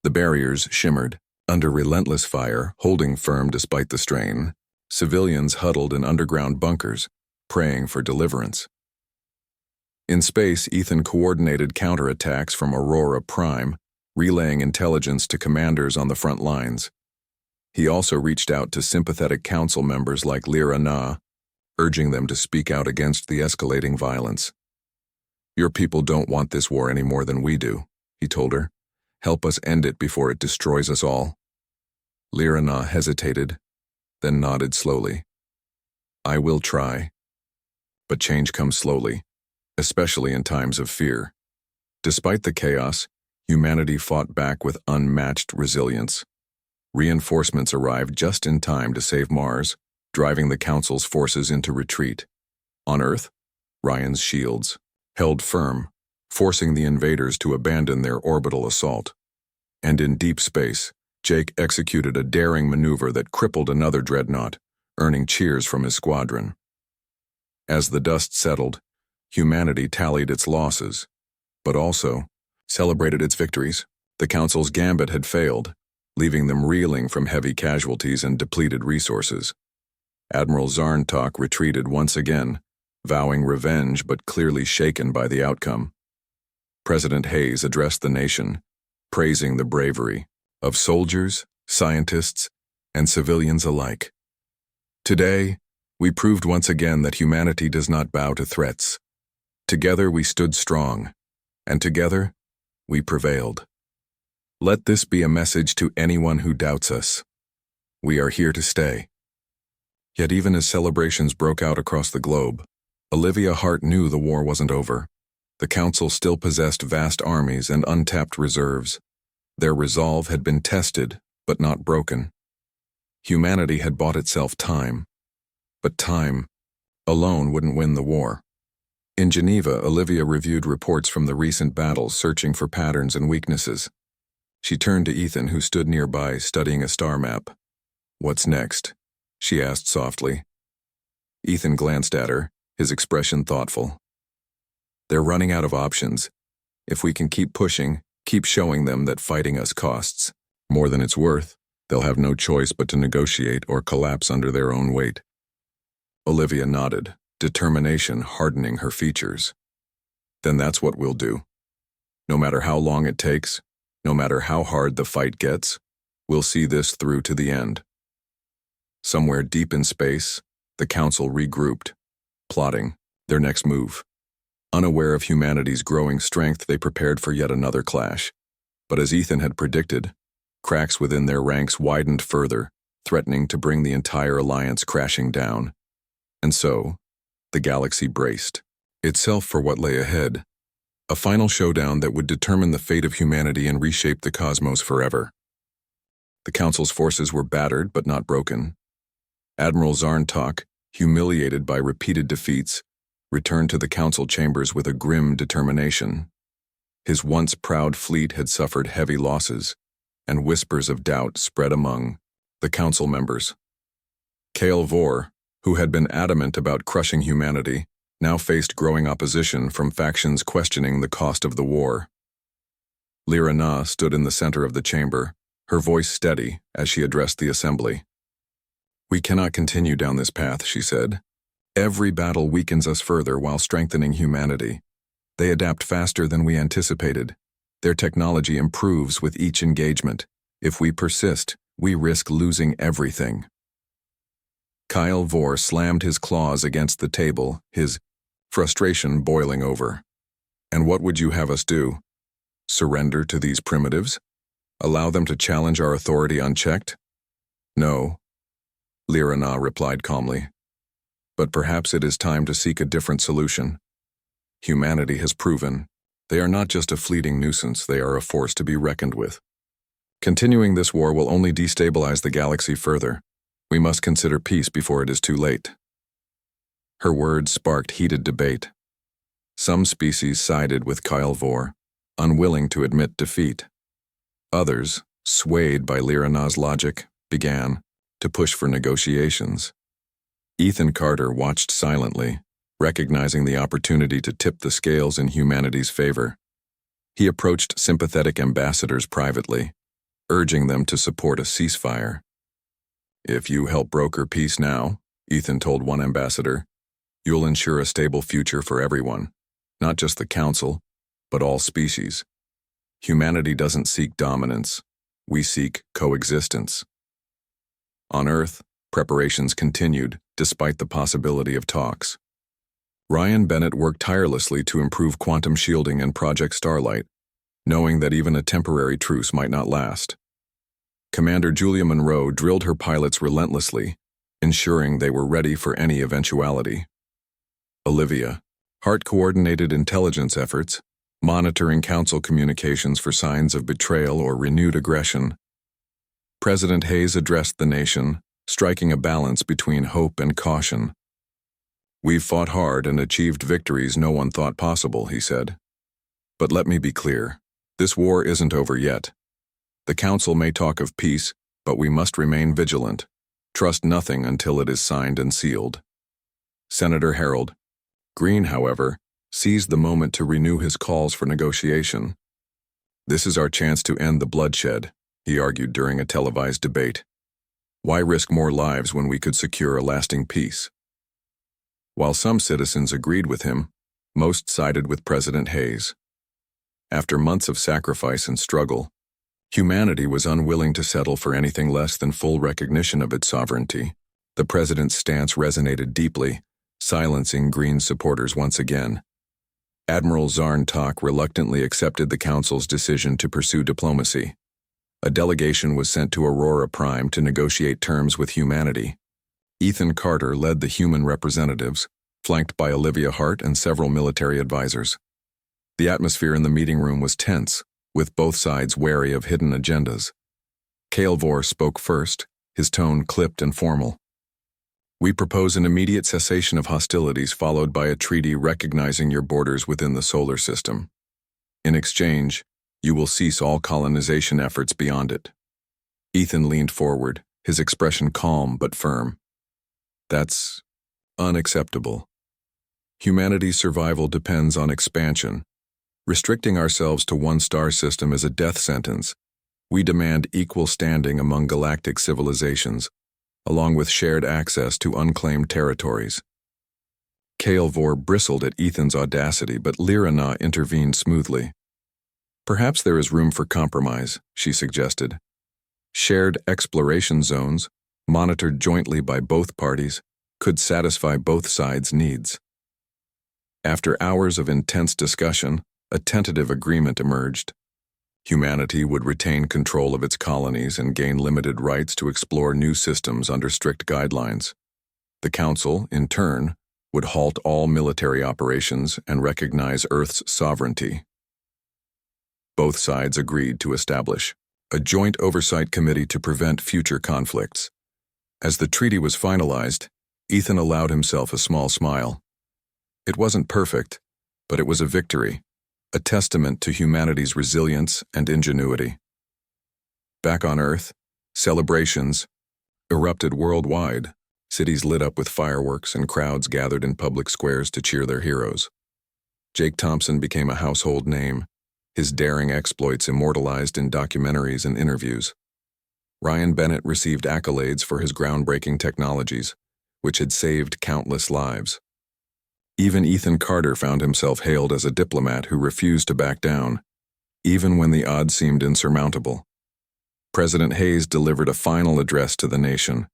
The barriers shimmered, under relentless fire, holding firm despite the strain. Civilians huddled in underground bunkers, praying for deliverance. In space, Ethan coordinated counterattacks from Aurora Prime, relaying intelligence to commanders on the front lines. He also reached out to sympathetic council members like Lyra Na, urging them to speak out against the escalating violence. "Your people don't want this war any more than we do," he told her. "Help us end it before it destroys us all." Lyra Na hesitated, then nodded slowly. "I will try. But change comes slowly, especially in times of fear." Despite the chaos, humanity fought back with unmatched resilience. Reinforcements arrived just in time to save Mars, driving the Council's forces into retreat. On Earth, Ryan's shields held firm, forcing the invaders to abandon their orbital assault. And in deep space, Jake executed a daring maneuver that crippled another dreadnought, earning cheers from his squadron. As the dust settled, humanity tallied its losses, but also celebrated its victories. The Council's gambit had failed, leaving them reeling from heavy casualties and depleted resources. Admiral Zarntok retreated once again, vowing revenge but clearly shaken by the outcome. President Hayes addressed the nation, praising the bravery of soldiers, scientists, and civilians alike. Today, we proved once again that humanity does not bow to threats. Together we stood strong, and together we prevailed. Let this be a message to anyone who doubts us. We are here to stay. Yet even as celebrations broke out across the globe, Olivia Hart knew the war wasn't over. The Council still possessed vast armies and untapped reserves. Their resolve had been tested, but not broken. Humanity had bought itself time. But time alone wouldn't win the war. In Geneva, Olivia reviewed reports from the recent battles, searching for patterns and weaknesses. She turned to Ethan, who stood nearby, studying a star map. "What's next?" she asked softly. Ethan glanced at her, his expression thoughtful. "They're running out of options. If we can keep pushing, keep showing them that fighting us costs more than it's worth, they'll have no choice but to negotiate or collapse under their own weight." Olivia nodded, determination hardening her features. "Then that's what we'll do. No matter how long it takes, no matter how hard the fight gets, we'll see this through to the end." Somewhere deep in space, the Council regrouped, plotting their next move. Unaware of humanity's growing strength, they prepared for yet another clash. But as Ethan had predicted, cracks within their ranks widened further, threatening to bring the entire alliance crashing down. And so, the galaxy braced itself for what lay ahead, a final showdown that would determine the fate of humanity and reshape the cosmos forever. The Council's forces were battered but not broken. Admiral Zarntok, humiliated by repeated defeats, returned to the Council chambers with a grim determination. His once proud fleet had suffered heavy losses, and whispers of doubt spread among the Council members. Kael Vor, who had been adamant about crushing humanity, now faced growing opposition from factions questioning the cost of the war. Lyra Na stood in the center of the chamber, her voice steady as she addressed the assembly. "We cannot continue down this path," she said. "Every battle weakens us further while strengthening humanity. They adapt faster than we anticipated. Their technology improves with each engagement. If we persist, we risk losing everything." Kael Vor slammed his claws against the table, his frustration boiling over. "And what would you have us do? Surrender to these primitives? Allow them to challenge our authority unchecked?" "No," Lyra Na replied calmly. "But perhaps it is time to seek a different solution. Humanity has proven they are not just a fleeting nuisance, they are a force to be reckoned with. Continuing this war will only destabilize the galaxy further. We must consider peace before it is too late." Her words sparked heated debate. Some species sided with Kael Vor, unwilling to admit defeat. Others, swayed by Lyra Na's logic, began to push for negotiations. Ethan Carter watched silently, recognizing the opportunity to tip the scales in humanity's favor. He approached sympathetic ambassadors privately, urging them to support a ceasefire. "If you help broker peace now," Ethan told one ambassador, "you'll ensure a stable future for everyone, not just the Council, but all species. Humanity doesn't seek dominance. We seek coexistence." On Earth, preparations continued, despite the possibility of talks. Ryan Bennett worked tirelessly to improve quantum shielding and Project Starlight, knowing that even a temporary truce might not last. Commander Julia Monroe drilled her pilots relentlessly, ensuring they were ready for any eventuality. Olivia Hart coordinated intelligence efforts, monitoring Council communications for signs of betrayal or renewed aggression. President Hayes addressed the nation, striking a balance between hope and caution. "We've fought hard and achieved victories no one thought possible," he said. "But let me be clear, this war isn't over yet. The Council may talk of peace, but we must remain vigilant. Trust nothing until it is signed and sealed. Senator Harold Green, however, seized the moment to renew his calls for negotiation. This is our chance to end the bloodshed, he argued during a televised debate. Why risk more lives when we could secure a lasting peace? While some citizens agreed with him, most sided with President Hayes. After months of sacrifice and struggle, humanity was unwilling to settle for anything less than full recognition of its sovereignty. The president's stance resonated deeply, silencing Green's supporters once again. Admiral Zarntok reluctantly accepted the Council's decision to pursue diplomacy. A delegation was sent to Aurora Prime to negotiate terms with humanity. Ethan Carter led the human representatives, flanked by Olivia Hart and several military advisors. The atmosphere in the meeting room was tense, with both sides wary of hidden agendas. Kael'vor spoke first, his tone clipped and formal. We propose an immediate cessation of hostilities followed by a treaty recognizing your borders within the solar system. In exchange, you will cease all colonization efforts beyond it. Ethan leaned forward, his expression calm but firm. That's unacceptable. Humanity's survival depends on expansion. Restricting ourselves to one star system is a death sentence. We demand equal standing among galactic civilizations, along with shared access to unclaimed territories. Kael'vor bristled at Ethan's audacity, but Lirana intervened smoothly. Perhaps there is room for compromise, she suggested. Shared exploration zones, monitored jointly by both parties, could satisfy both sides' needs. After hours of intense discussion, a tentative agreement emerged. Humanity would retain control of its colonies and gain limited rights to explore new systems under strict guidelines. The Council, in turn, would halt all military operations and recognize Earth's sovereignty. Both sides agreed to establish a joint oversight committee to prevent future conflicts. As the treaty was finalized, Ethan allowed himself a small smile. It wasn't perfect, but it was a victory, a testament to humanity's resilience and ingenuity. Back on Earth, celebrations erupted worldwide. Cities lit up with fireworks and crowds gathered in public squares to cheer their heroes. Jake Thompson became a household name, his daring exploits immortalized in documentaries and interviews. Ryan Bennett received accolades for his groundbreaking technologies, which had saved countless lives. Even Ethan Carter found himself hailed as a diplomat who refused to back down, even when the odds seemed insurmountable. President Hayes delivered a final address to the nation,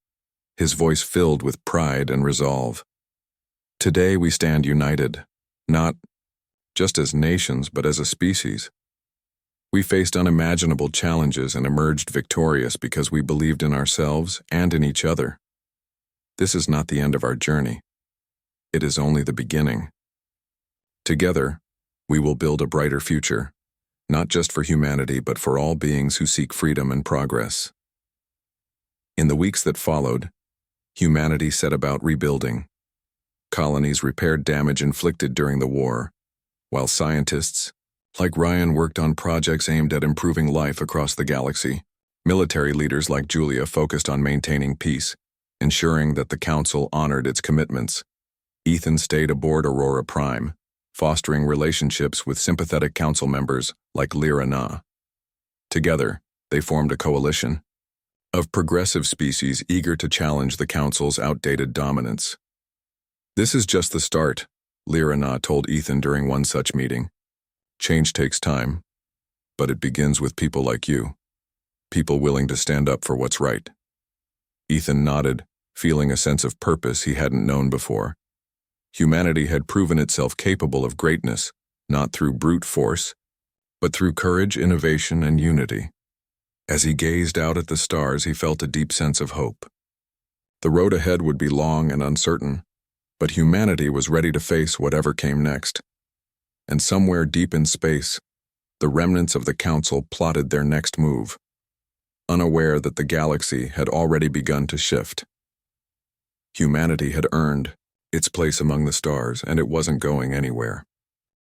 his voice filled with pride and resolve. Today we stand united, not just as nations but as a species. We faced unimaginable challenges and emerged victorious because we believed in ourselves and in each other. This is not the end of our journey. It is only the beginning. Together, we will build a brighter future, not just for humanity but for all beings who seek freedom and progress. In the weeks that followed, humanity set about rebuilding. Colonies repaired damage inflicted during the war, while scientists, like Ryan, worked on projects aimed at improving life across the galaxy. Military leaders like Julia focused on maintaining peace, ensuring that the Council honored its commitments. Ethan stayed aboard Aurora Prime, fostering relationships with sympathetic Council members like Lirana. Together, they formed a coalition of progressive species eager to challenge the Council's outdated dominance. This is just the start, Lirana told Ethan during one such meeting. Change takes time, but it begins with people like you, people willing to stand up for what's right. Ethan nodded, feeling a sense of purpose he hadn't known before. Humanity had proven itself capable of greatness, not through brute force, but through courage, innovation, and unity. As he gazed out at the stars, he felt a deep sense of hope. The road ahead would be long and uncertain, but humanity was ready to face whatever came next. And somewhere deep in space, the remnants of the Council plotted their next move, unaware that the galaxy had already begun to shift. Humanity had earned its place among the stars, and it wasn't going anywhere.